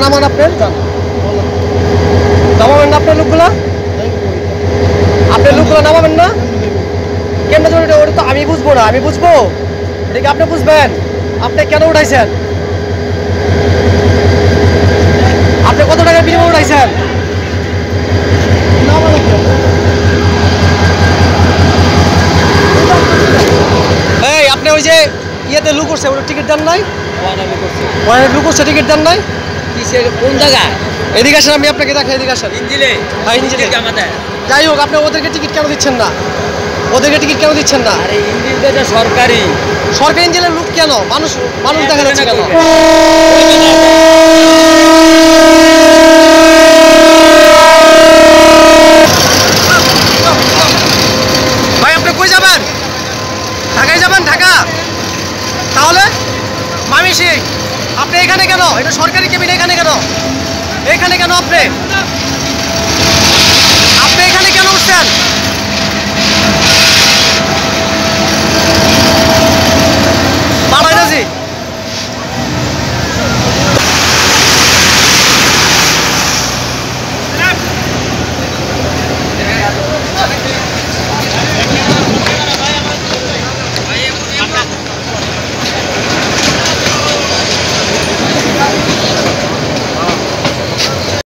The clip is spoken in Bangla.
নামান আপনার নামাবেন না আপনার লোকগুলা নামাবেন না কেমন ওটা তো আমি বুঝবো না আমি বুঝবো এটা কি আপনি বুঝবেন আপনি কেন উঠাইছেন আপনি কত টাকার বিনিময়ে উঠাইছেন এই আপনি ওই যে ইয়েতে লুক করছে ওটা টিকিট দেন নাই লুক করছে টিকিট দেন নাই কিসের কোন জায়গায় এদিকে আসেন আমি আপনাকে দেখাই এদিকে আসেন যাই হোক আপনি ওদেরকে টিকিট কেন দিচ্ছেন না আরে ইঞ্জিনটা সরকারি ইঞ্জিনের লুক কেন মানুষ দেখা যাচ্ছে কেন ভাই আপনি কই যাবেন ঢাকায় যাবেন ঢাকা তাহলে মামিসি আপনি এখানে কেন এটা সরকারি কেবিন এখানে কেন আপনি এখানে কেন উঠছেন